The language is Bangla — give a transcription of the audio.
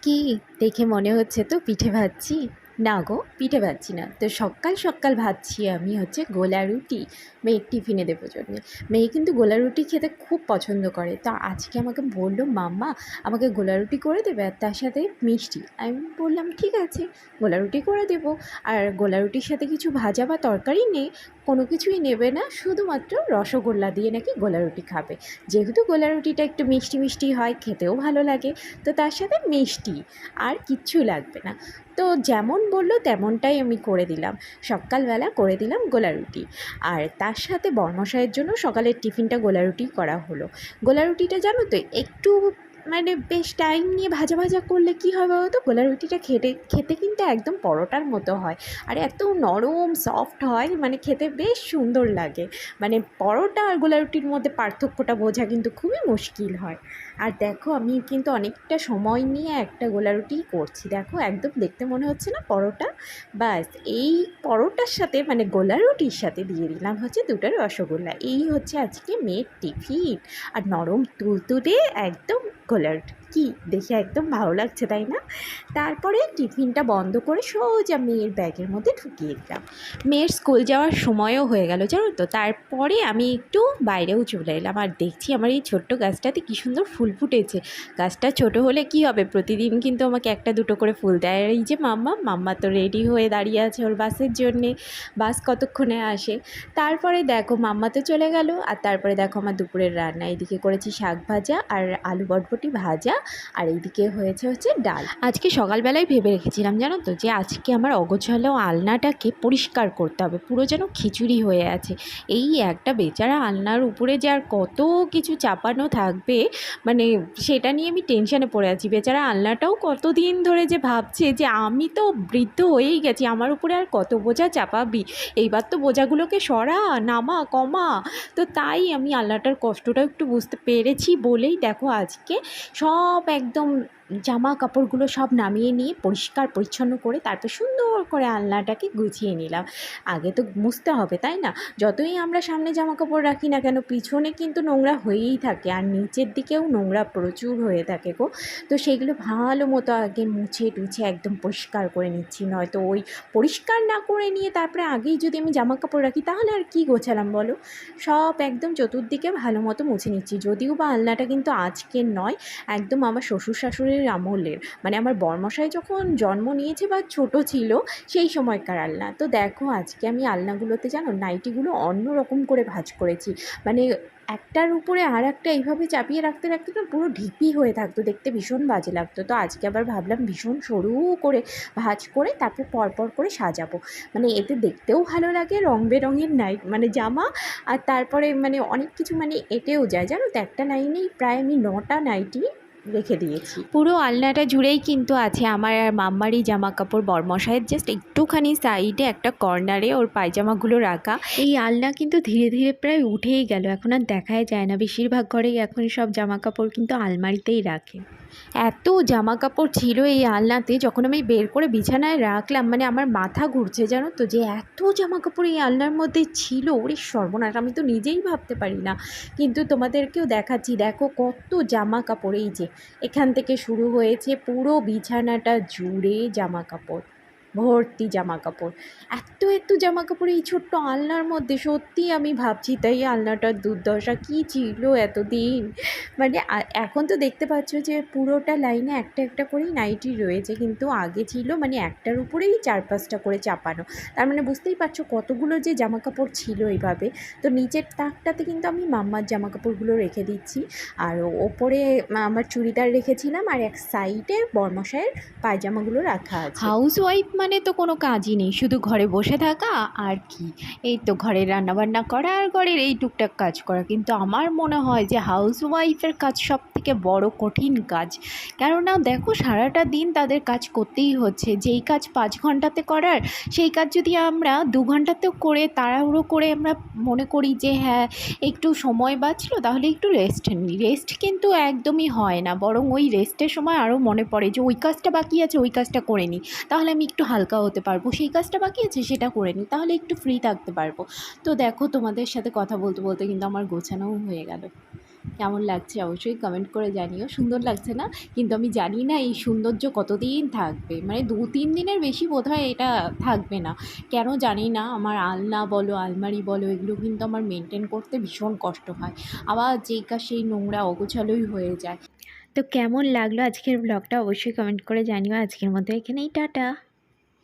কি দেখে মনে হচ্ছে তো পিঠে ভাজছি? না গো, পিঠে ভাজছি না তো। সকাল সকাল ভাজছি আমি হচ্ছে গোলা রুটি মেয়ের টিফিনে দেবো জন্যে। মেয়ে কিন্তু গোলা রুটি খেতে খুব পছন্দ করে, তো আজকে আমাকে বললো, মাম্মা আমাকে গোলা রুটি করে দেবে আর তার সাথে মিষ্টি। আমি বললাম ঠিক আছে, গোলা রুটি করে দেবো। আর গোলা রুটির সাথে কিছু ভাজা বা তরকারি নেই, কোনো কিছুই নেবে না, শুধুমাত্র রসগোল্লা দিয়ে নাকি গোলা রুটি খাবে। যেহেতু গোলা রুটিটা একটু মিষ্টি মিষ্টি হয়, খেতেও ভালো লাগে, তো তার সাথে মিষ্টি, আর কিচ্ছু লাগবে না। তো যেমন বললো তেমনটাই আমি করে দিলাম। সকালবেলা করে দিলাম গোলা রুটি, আর তার সাথে বরমশাইয়ের জন্য সকালের টিফিনটা গোলা রুটি করা হলো। গোলা রুটিটা জানো তো একটু মানে বেশ টাইম নিয়ে ভাজা ভাজা করলে কী হয় বলো তো, গোলা রুটিটা খেতে খেতে কিন্তু একদম পরোটার মতো হয়, আর এত নরম সফট হয়, মানে খেতে বেশ সুন্দর লাগে। মানে পরোটা আর গোলা রুটির মধ্যে পার্থক্যটা বোঝা কিন্তু খুবই মুশকিল হয়। আর দেখো আমি কিন্তু অনেকটা সময় নিয়ে একটা গোলা রুটিই করছি, দেখো একদম দেখতে মনে হচ্ছে না পরোটা। ব্যাস এই পরোটার সাথে মানে গোলা রুটির সাথে দিয়ে দিলাম হচ্ছে দুটো রসগোল্লা। এই হচ্ছে আজকে মেয়ের টিফিন। আর নরম তুলতুলে একদম গোলা রুটি, কি দেখে একদম ভালো লাগছে তাই না? তারপরে টিফিনটা বন্ধ করে সোজা মেয়ের ব্যাগের মধ্যে ঢুকিয়ে দিলাম। মেয়ের স্কুল যাওয়ার সময়ও হয়ে গেল জানো তো। তারপরে আমি একটু বাইরেও চলে এলাম, আর দেখছি আমার এই ছোট্ট গাছটাতে কী সুন্দর ফুল ফুটেছে। গাছটা ছোট হলে কি হবে, প্রতিদিন কিন্তু আমাকে একটা দুটো করে ফুল দেয়। আর এই যে মাম্মা তো রেডি হয়ে দাঁড়িয়ে আছে ওর বাসের জন্যে। বাস কতক্ষণে আসে। তারপরে দেখো মাম্মা তো চলে গেল, আর তারপরে দেখো আমার দুপুরের রান্না। এইদিকে করেছি শাক ভাজা আর আলু বটবটি ভাজা, আর এইদিকে হচ্ছে ডাল। আজকে সকালবেলায় ভেবে রেখেছিলাম জানো তো, যে আজকে আমার অগোছালো আলনাটাকে পরিষ্কার করতে হবে, পুরো যেন খিচুড়ি হয়ে আছে। এই একটা বেচারা আলনার উপরে যে আর কত কিছু চাপানো থাকবে, মানে সেটা নিয়ে আমি টেনশানে পড়ে আছি। বেচারা আলনাটাও কতদিন ধরে যে ভাবছে যে আমি তো বৃদ্ধ হয়েই গেছি, আমার উপরে আর কত বোঝা চাপাবি, এইবার তো বোঝাগুলোকে সরা, নামা, কমা। তো তাই আমি আলনাটার কষ্টটাও একটু বুঝতে পেরেছি বলেই দেখো আজকে সব একদম জামা কাপড়গুলো সব নামিয়ে নিয়ে পরিষ্কার পরিচ্ছন্ন করে তারপর সুন্দর করে আলনাটাকে গুছিয়ে নিলাম। আগে তো মুছতে হবে তাই না? যতই আমরা সামনে জামা কাপড় রাখি না কেন, পিছনে কিন্তু নোংরা হয়েই থাকে, আর নিচের দিকেও নোংরা প্রচুর হয়ে থাকে গো। তো সেগুলো ভালো মতো আগে মুছে টুছে একদম পরিষ্কার করে নিচ্ছি, নয়তো ওই পরিষ্কার না করে নিয়ে তারপরে আগেই যদি আমি জামা কাপড় রাখি তাহলে আর কি গোছালাম বলো। সব একদম চতুর্দিকে ভালো মতো মুছে নিচ্ছি। যদিও বা আলনাটা কিন্তু আজকের নয়, একদম আমার শ্বশুর শাশুড়ির আমলের, মানে আমার বরমশাই যখন জন্ম নিয়েছে বা ছোট ছিল সেই সময়কার আলনা। তো দেখো আজকে আমি আলনাগুলোতে জানো নাইটিগুলো অন্য রকম করে ভাঁজ করেছি, মানে একটার উপরে আর একটা এইভাবে চাপিয়ে রাখতে রাখতে না পুরো ঢিপি হয়ে থাকতো, দেখতে ভীষণ বাজে লাগতো। তো আজকে আবার ভাবলাম ভীষণ সরু করে ভাঁজ করে তারপর পরপর করে সাজাবো, মানে এতে দেখতেও ভালো লাগে, রং বেরঙের মানে জামা। আর তারপরে মানে অনেক কিছু মানে এঁটেও যায় জানো তো, একটা লাইনেই প্রায় আমি 9টা নাইটি রেখে দিয়েছি। পুরো আলনাটা জুড়েই কিন্তু আছে আমার আর মাম্মারই জামা কাপড়। বরমশাইয়ের জাস্ট একটুখানি সাইডে একটা কর্নারে ওর পায়জামাগুলো রাখা। এই আলনা কিন্তু ধীরে ধীরে প্রায় উঠেই গেল, এখন আর দেখাই যায় না। বেশিরভাগ ঘরেই এখন সব জামা কাপড় কিন্তু আলমারিতেই রাখে। এত জামা কাপড় ছিল এই আলনাতে, যখন আমি বের করে বিছানায় রাখলাম মানে আমার মাথা ঘুরছে জানো তো, যে এত জামা কাপড় এই আলনার মধ্যে ছিল। ওরে সর্বনাশ, আমি তো নিজেই ভাবতে পারি না। কিন্তু তোমাদেরকেও দেখাচ্ছি, দেখো কত জামা কাপড়। এই যে এখান থেকে শুরু হয়েছে পুরো বিছানাটা জুড়ে জামা কাপড়, ভর্তি জামা কাপড়। এত এত জামা কাপড় এই ছোট্ট আলনার মধ্যে, সত্যি আমি ভাবছি তাই আলনাটার দুর্দশা কী ছিল এতদিন। মানে এখন তো দেখতে পাচ্ছ যে পুরোটা লাইনে একটা একটা করেই নাইটি রয়েছে, কিন্তু আগে ছিল মানে একটার উপরেই 4-5টা করে চাপানো। তার মানে বুঝতেই পারছো কতগুলো যে জামা কাপড় ছিল এইভাবে। তো নিচের তাকটাতে কিন্তু আমি মাম্মার জামা কাপড়গুলো রেখে দিচ্ছি, আর ওপরে আমার চুড়িদার রেখেছিলাম, আর এক সাইডে বরমশাইয়ের পায়জামাগুলো রাখা আছে। হাউস ওয়াইফ মানে তো কোনো কাজই নেই, শুধু ঘরে বসে থাকা আর কি। এই তো ঘরের রান্নাবান্না করা আর ঘরের এই টুকটাক কাজ করা, কিন্তু আমার মনে হয় যে হাউস ওয়াইফের কাজ সব থেকে বড় কঠিন কাজ। কেননা দেখো সারাটা দিন তাদের কাজ করতেই হচ্ছে, যেই কাজ 5 ঘন্টাতে করার সেই কাজ যদি আমরা 2 ঘন্টাতেও করে তাড়াহুড়ো করে আমরা মনে করি যে হ্যাঁ একটু সময় বাঁচলো তাহলে একটু রেস্ট নিই, রেস্ট কিন্তু একদমই হয় না, বরং ওই রেস্টের সময় আরও মনে পড়ে যে ওই কাজটা বাকি আছে ওই কাজটা করে নিই, তাহলে আমি একটু হালকা হতে পারবো, সেই কাজটা বাকি আছে সেটা করে নিই, তাহলে একটু ফ্রি থাকতে পারবো। তো দেখো তোমাদের সাথে কথা বলতে বলতে কিন্তু আমার গোছানোও হয়ে গেল। কেমন লাগছে অবশ্যই কমেন্ট করে জানিও। সুন্দর লাগছে না? কিন্তু আমি জানি না এই সৌন্দর্য কতদিন থাকবে, মানে 2-3 দিনের বেশি বোধহয় এটা থাকবে না। কেন জানি না, আমার আলনা বলো, আলমারি বলো, এগুলো কিন্তু আমার মেনটেন করতে ভীষণ কষ্ট হয়। আবার যেই কাজ সেই নোংরা অগোছালোই হয়ে যায়। তো কেমন লাগলো আজকের ব্লগটা অবশ্যই কমেন্ট করে জানিও। আজকের মতো এখানেই টাটা।